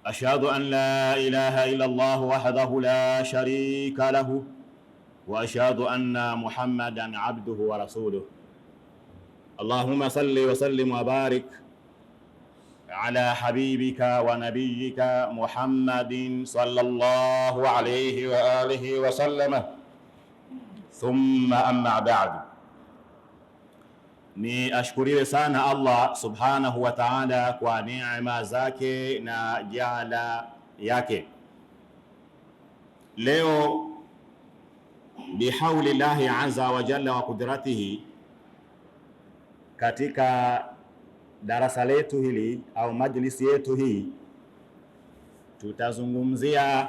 أشهد أن لا إله إلا الله وحده لا شريك له وأشهد أن محمدا عبده ورسوله. اللهم صل وسلم وبارك على حبيبك ونبيك محمد صلى الله عليه وآله وسلم. ثم أما بعد. Ni ashkuriwe sana Allah subhanahu wa ta'ala kwa neema zake na jala yake. Leo bihauli llahi azza wa jalla wa qudratihi, katika darasa letu hili au majlisi yetu hii tutazungumzia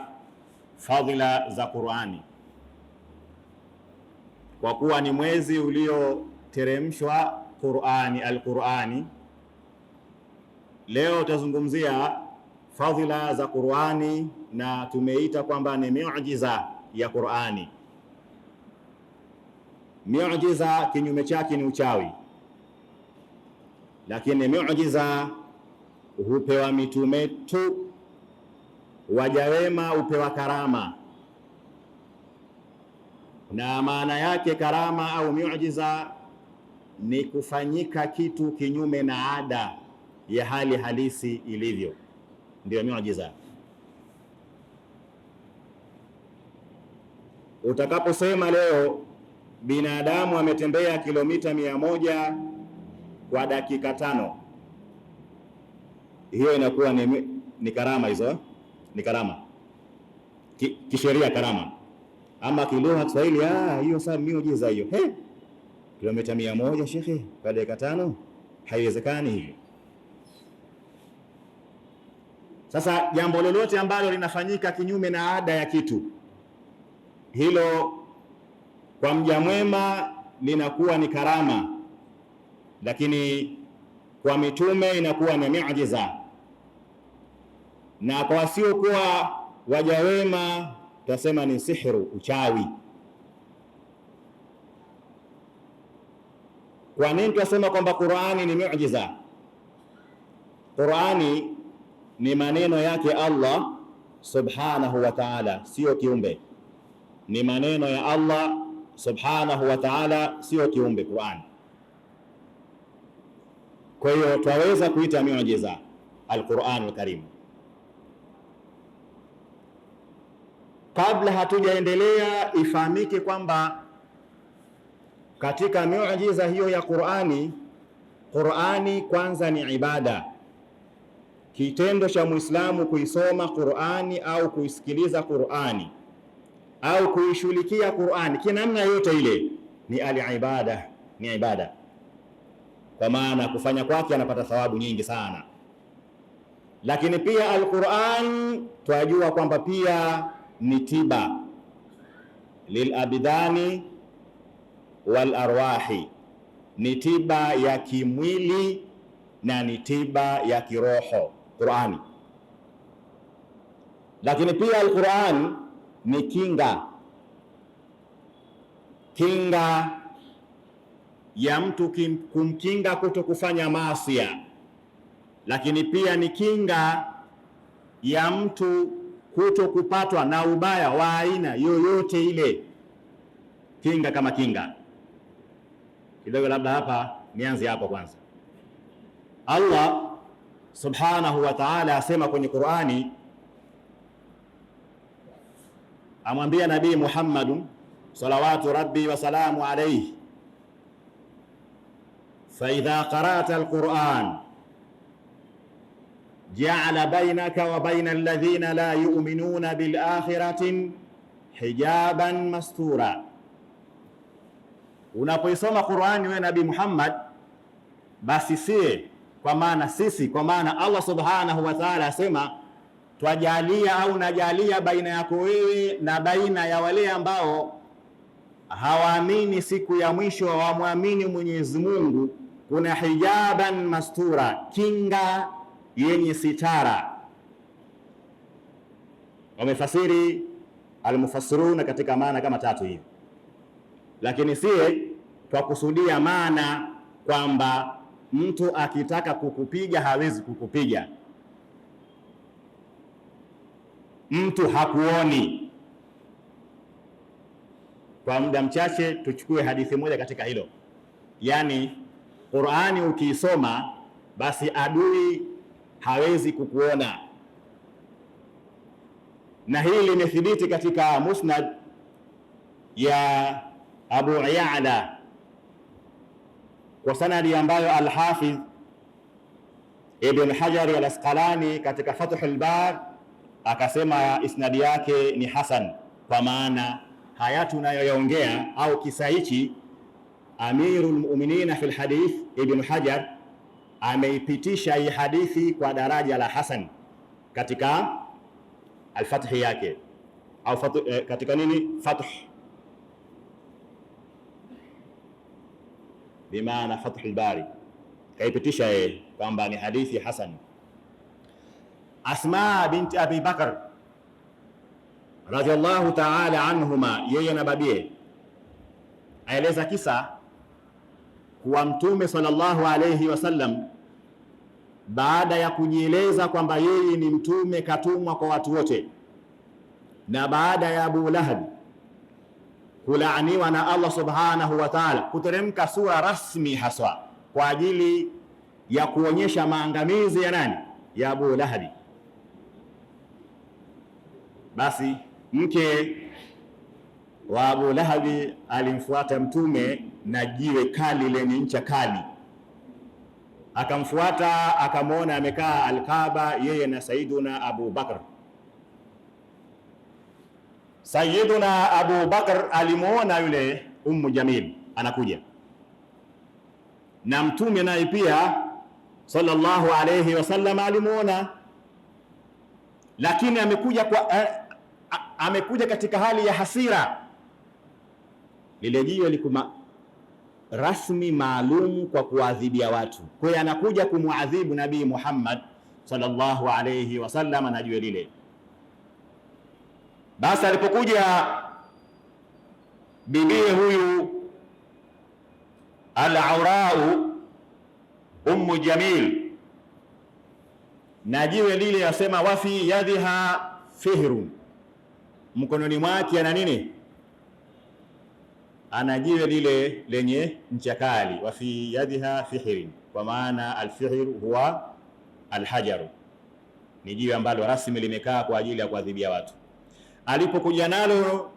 fadhila za Qur'ani. Kwa kuwa ni mwezi ulioteremshwa Qur'ani, al-Qur'ani, leo tutazungumzia fadhila za Qur'ani na tumeita kwamba ni miujiza ya Qur'ani. Miujiza kinyume chake ni uchawi, lakini miujiza hupewa mitume tu, waja wema hupewa karama. Na maana yake karama au miujiza ni kufanyika kitu kinyume na ada ya hali halisi ilivyo, ndio miujiza. Utakaposema leo binadamu ametembea kilomita 100 kwa dakika 5, hiyo inakuwa ni karama. Hizo ni karama kisheria, karama. Ama kilugha Kiswahili, hiyo sasa miujiza hiyo. Kilomita 100 shekhe kwa dakika 5, haiwezekani hivyo. Sasa jambo lolote ambalo linafanyika kinyume na ada ya kitu, hilo kwa mja mwema linakuwa ni karama, lakini kwa mitume inakuwa ni miujiza, na kwa wasiokuwa waja wema tutasema ni sihru, uchawi. Kwa nini tunasema kwamba Qur'ani ni miujiza? Qur'ani ni maneno yake Allah subhanahu wa ta'ala, sio kiumbe. Ni maneno ya Allah subhanahu wa ta'ala, sio kiumbe Qur'ani. Kwa hiyo twaweza kuita miujiza al-Qur'an al-Karim. Kabla hatujaendelea, ifahamike kwamba katika miujiza hiyo ya Qur'ani, Qur'ani kwanza ni ibada. Kitendo cha Muislamu kuisoma Qur'ani au kuisikiliza Qur'ani au kuishughulikia Qur'ani kinamna yote ile ni al-ibada, ni ibada. Kwa maana kufanya kwake anapata thawabu nyingi sana. Lakini pia al-Qur'an twajua kwamba pia ni tiba lil abdani wal arwahi, ni tiba ya kimwili na ni tiba ya kiroho Qur'ani. Lakini pia al-Qur'an ni kinga ya mtu, kumkinga kuto kufanya maasi, lakini pia ni kinga ya mtu kuto kupatwa na ubaya wa aina yoyote ile. Kinga kama kinga kidogo, labda hapa nianze hapo kwanza. Allah subhanahu wa ta'ala asema kwenye Qur'ani, amwambia Nabii Muhammadun salawatu rabbi wa salamu alayhi, fa idha qara'ta al-Qur'an ja'ala bainaka wa baina alladhina la yu'minuna bil akhirati hijaban mastura. Unapoisoma Qur'ani wewe Nabii Muhammad, basi kwa maana Allah subhanahu wa ta'ala asema twajalia au najalia baina yako wewe na baina ya wale ambao hawaamini siku ya mwisho, hawamwamini Mwenyezi Mungu, kuna hijaban mastura, kinga yenye sitara. Wamefasiri almufassiruna katika maana kama 3 hivi, lakini twakusudia maana kwamba mtu akitaka kukupiga hawezi kukupiga. mtu hakuoni. Kwa muda mchache tuchukue hadithi moja katika hilo, yaani Qur'ani ukiisoma basi adui hawezi kukuona, na hili limethibiti katika musnad ya Abu Ya'la kwa sanadi ambayo Al-Hafidh Ibn Hajar Al-Asqalani katika Fathul Bari akasema isnadi yake ni hasan, kwa maana haya tunayoyaongea au kisa hichi Amirul Mu'minin fil hadith Ibn Hajar ameipitisha hii hadithi kwa daraja la hasan katika al-Fath yake au katika nini Fath, bimaana Fathul Bari kaipitisha yeye kwamba ni hadithi hasan. Asma binti Abi Bakr radhiallahu ta'ala anhuma, yeye na babie, aeleza kisa kuwa Mtume sallallahu alayhi wasallam baada ya kujieleza kwamba yeye ni mtume katumwa kwa watu wote, na baada ya Abu Lahab kulaaniwa na Allah subhanahu wa ta'ala, kuteremka sura rasmi haswa kwa ajili ya kuonyesha maangamizi ya nani? Ya Abu Lahab. Basi mke wa Abu Lahab alimfuata Mtume na jiwe kali lenye ncha kali, akamfuata akamwona amekaa Al-Kaaba yeye na Sayyiduna Abu Bakr. Sayyiduna Abu Bakr alimuona yule Ummu Jamil anakuja, na Mtume naye pia sallallahu alayhi wasallam alimuona, lakini amekuja katika hali ya hasira. Lile jiwe liko rasmi maalum kwa kuadhibia watu, kwa hiyo anakuja kumuadhibu Nabii Muhammad sallallahu alayhi wasallam na jiwe lile. Basi alipokuja bibi huyu al-Aurau Ummu Jamil na jiwe lile, yasema wa fi yadhiha fihrun, mkononi mwake ana nini? Ana jiwe lile lenye ncha kali. Wa fi yadhiha fihrin, kwa maana al-fihr huwa al-hajaru, ni jiwe ambalo rasmi limekaa kwa ajili ya kuadhibia watu. Alipokuja nalo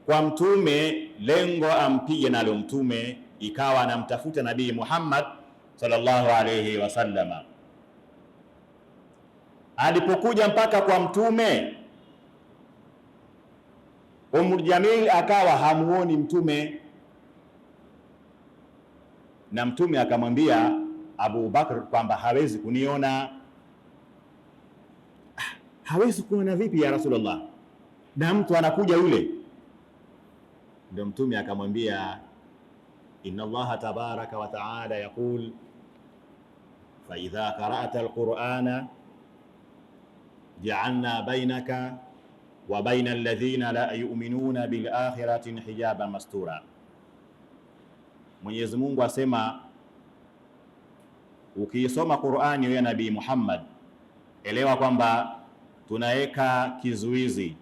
kwa Mtume, lengo ampige nalo Mtume, ikawa anamtafuta Nabii Muhammad sallallahu alayhi wasallam. Alipokuja mpaka kwa Mtume, Ummu Jamil akawa hamuoni Mtume, na Mtume akamwambia Abu Bakr kwamba hawezi kuniona. Hawezi kuona vipi ya Rasulullah, na mtu anakuja yule? Ndio Mtume akamwambia inna Allaha tabaraka wa taala yaqul fa idha qara'ta al-Qur'ana ja'alna bainaka wa baina alladhina la yu'minuna bil akhirati hijaban mastura. Mwenyezi Mungu asema, ukisoma Qur'ani ya Nabii Muhammad, elewa kwamba tunaweka kizuizi,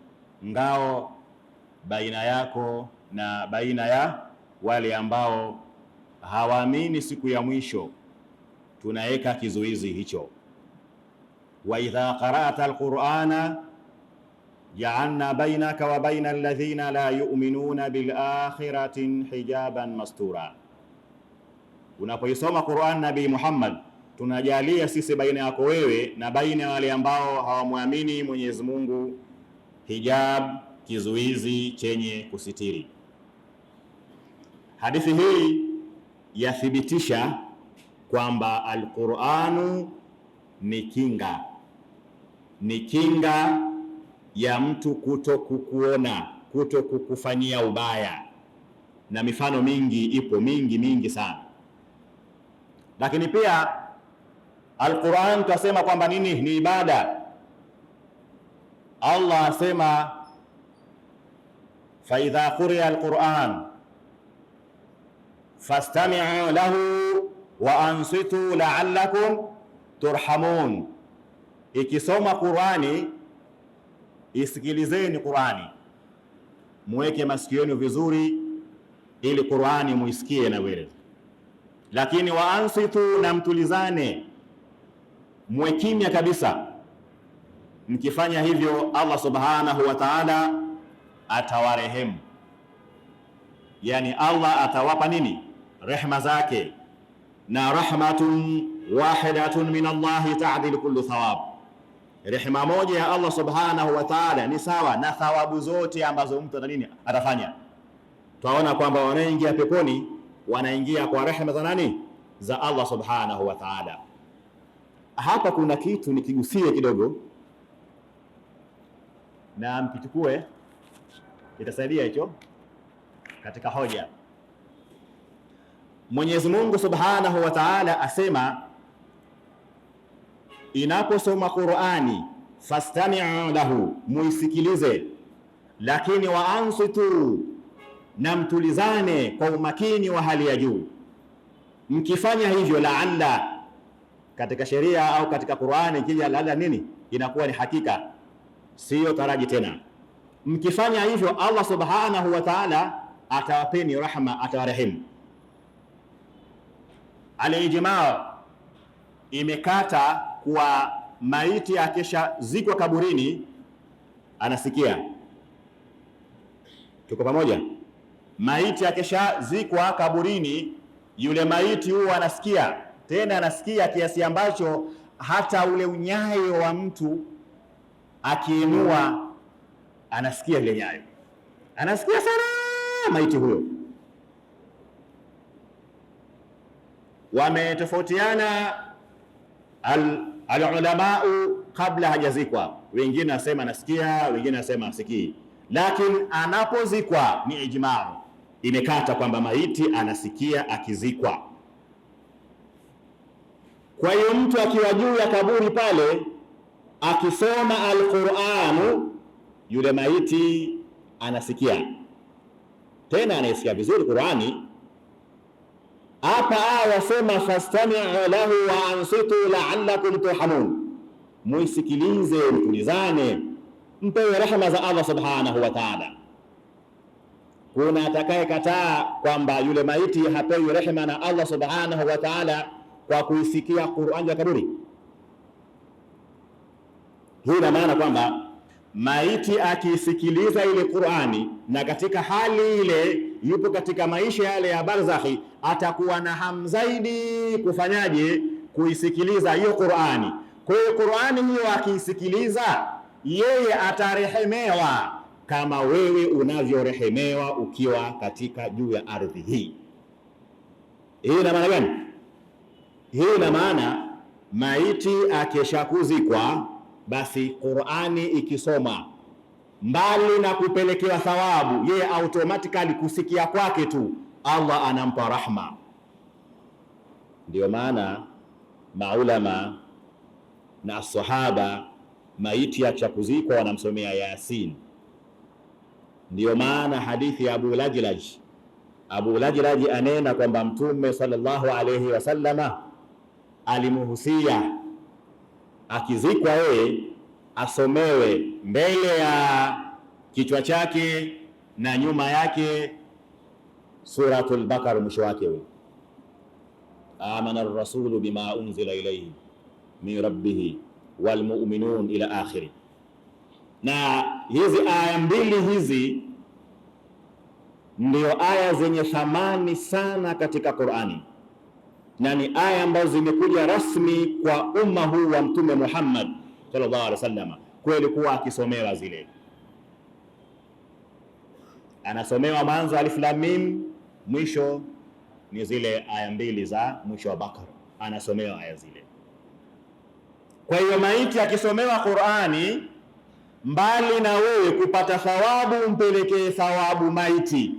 ngao baina yako na baina ya wale ambao hawaamini siku ya mwisho. Tunaweka kizuizi hicho. Wa idha qara'ta al-Qur'ana ja'alna bainaka wa baina alladhina la yu'minuna bil akhirati hijaban mastura. Unapoisoma Qur'an Nabii Muhammad, tunajalia sisi baina yako wewe na baina ya wale ambao hawamwamini Mwenyezi Mungu hijab, kizuizi chenye kusitiri. Hadithi hii yathibitisha kwamba al-Qur'anu ni kinga, ni kinga ya mtu kuto kukuona, kuto kukufanyia ubaya, na mifano mingi ipo mingi sana. Lakini pia al-Qur'an tunasema kwamba nini? Ni ibada. Allah asema fa idha quriya al-Qur'an fastami'u lahu wa ansitu la'allakum turhamun. Ikisoma Qur'ani isikilizeni Qur'ani, muweke masikio yenu vizuri ili Qur'ani muisikie na wewe. Lakini wa ansitu, na mtulizane, muwe kimya kabisa. Mkifanya hivyo Allah subhanahu wa ta'ala atawarehemu, yani Allah atawapa nini? Rehma zake. Na rahmatun wahidatun min Allahi ta'dil kullu thawab, rehma moja ya Allah subhanahu wa ta'ala ni sawa na thawabu zote ambazo mtu atafanya. Twaona kwamba wanaingia peponi wanaingia kwa rehema za nani? Za Allah subhanahu wa ta'ala. Hapa kuna kitu nikigusie kidogo na mkichukue, itasaidia hicho katika hoja. Mwenyezi Mungu subhanahu wa ta'ala asema, inaposoma Qur'ani fastami'u lahu, muisikilize, lakini wa ansitu, na mtulizane kwa umakini wa hali ya juu. Mkifanya hivyo, laalla katika sheria au katika Qur'ani ikija laalla nini, inakuwa ni hakika, siyo taraji tena. Mkifanya hivyo Allah subhanahu wa ta'ala atawapeni rahma, atawarehemu. Al-ijma' imekata kuwa maiti akisha zikwa kaburini anasikia. Tuko pamoja? Maiti akisha zikwa kaburini, yule maiti huwa anasikia, tena anasikia kiasi ambacho hata ule unyayo wa mtu akiinua anasikia ile nyayo, anasikia sana maiti huyo. Wametofautiana al-ulamau kabla hajazikwa, wengine nasema anasikia, wengine nasema asikii, lakini anapozikwa ni ijma' imekata kwamba maiti anasikia akizikwa. Kwa hiyo mtu akiwa juu ya kaburi pale akisoma al-Qur'an, yule maiti anasikia, tena anasikia vizuri Qur'ani. Hapa aya sema fastami'u lahu wa ansitu la'allakum turhamun, muisikilize, mtulizane, mpewe rehema za Allah subhanahu wa ta'ala. Kuna atakaye kataa kwamba yule maiti hapewi rehema na Allah subhanahu wa ta'ala kwa kuisikia Qur'an ya kaburi? Hii ina maana kwamba maiti akisikiliza ile Qur'ani na katika hali ile yupo katika maisha yale ya barzakhi, atakuwa na hamu zaidi kufanyaje? Kuisikiliza hiyo Qur'ani. Kwa hiyo Qur'ani hiyo akiisikiliza, yeye atarehemewa kama wewe unavyorehemewa ukiwa katika juu ya ardhi hii. Hii ina maana gani? Hii ina maana maiti akishakuzikwa, basi Qur'ani ikisoma, mbali na kupelekewa thawabu, yeye automatically kusikia kwake tu Allah anampa rahma. Ndio maana maulama na sahaba maiti akishakuzikwa wanamsomea Yasin. Ndio maana hadithi ya Abu Lajlaj anena kwamba Mtume sallallahu alayhi wasallama alimuhusia akizikwa yeye asomewe mbele ya kichwa chake na nyuma yake Suratul Baqara, mwisho wake wewe, amana ar-rasulu bima unzila ilayhi min rabbih wal mu'minun ila akhiri. Na hizi aya mbili hizi ndio aya zenye thamani sana katika Qur'ani, na ni aya ambazo zimekuja rasmi kwa umma huu wa Mtume Muhammad sallallahu alaihi wasallam. Kweli kuwa akisomewa zile, anasomewa mwanzo alif lam mim, mwisho ni zile aya mbili za mwisho wa Bakara, anasomewa aya zile. Kwa hiyo maiti akisomewa Qur'ani, mbali na wewe kupata thawabu, mpelekee thawabu maiti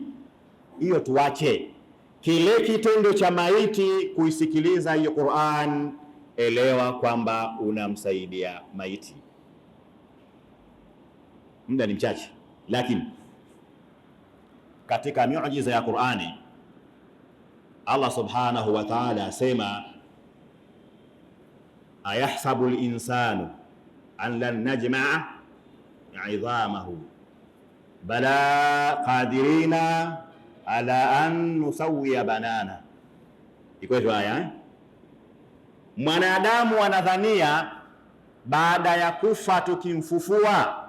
hiyo. Tuache kile kitendo cha maiti kuisikiliza hiyo Qur'an, elewa kwamba unamsaidia maiti. Muda ni mchache, lakini katika miujiza ya Qur'ani Allah subhanahu wa ta'ala asema, ayahsabu al-insanu an lan najma'a 'idhamahu bala qadirina ala an nusawiya banana. Iko hivyo haya. Mwanadamu anadhania baada ya kufa tukimfufua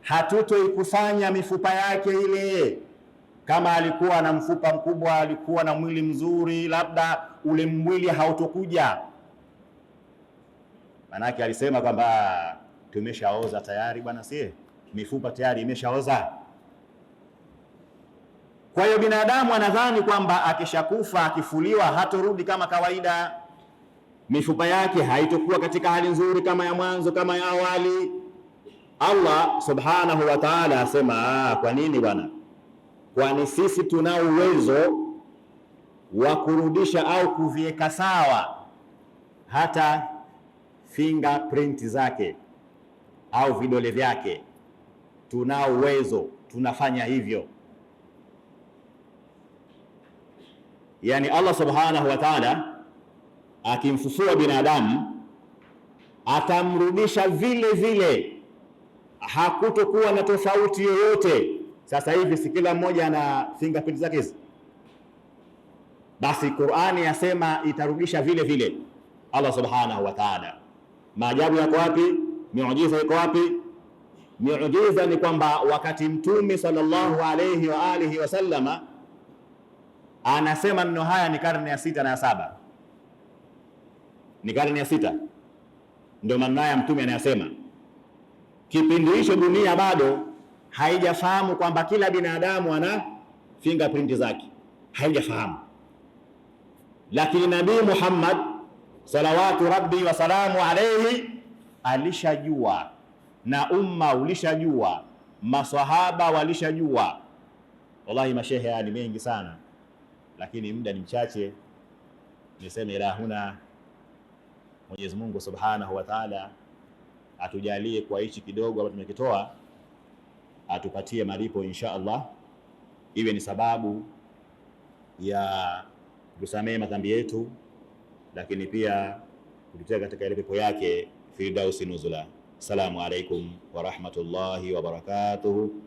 hatutoikusanya mifupa yake ile. Kama alikuwa na mfupa mkubwa, alikuwa na mwili mzuri, labda ule mwili hautokuja. Manake alisema kwamba tumeshaoza tayari bwana, sie mifupa tayari imeshaoza. Kwa hiyo binadamu anadhani kwamba akishakufa, akifuliwa, hatorudi kama kawaida, mifupa yake haitokuwa katika hali nzuri kama ya mwanzo, kama ya awali. Allah subhanahu wa ta'ala asema, kwa nini bwana? Kwani sisi tunao uwezo wa kurudisha au kuviweka sawa hata fingerprint zake au vidole vyake. Tunao uwezo, tunafanya hivyo. Yani Allah subhanahu wa ta'ala akimfufua binadamu atamrudisha vile vile, hakutokuwa na tofauti yoyote. Sasa hivi si kila mmoja ana fingerprint zake hizi? Basi Qur'ani yasema itarudisha vile vile. Allah subhanahu wa ta'ala, maajabu yako wapi? Miujiza iko wapi? Miujiza ni kwamba wakati Mtume sallallahu alayhi wa alihi wasallama anasema neno haya, ni karne ya 6 na ya 7, ni karne ya 6 ndio maneno ya Mtume anayasema. Kipindi hicho dunia bado haijafahamu kwamba kila binadamu ana fingerprint zake, haijafahamu. Lakini Nabii Muhammad salawatu rabbi wa salamu alayhi alishajua, na umma ulishajua, maswahaba walishajua. Wallahi mashehe haya ni mengi sana, lakini muda ni mchache. Niseme la huna. Mwenyezi Mungu subhanahu wa ta'ala atujalie kwa hichi kidogo ambacho tumekitoa, atupatie malipo insha Allah, iwe ni sababu ya kusamehe madhambi yetu, lakini pia kututia katika ile pepo yake Firdausi nuzula. Assalamu alaikum wa rahmatullahi wa barakatuhu.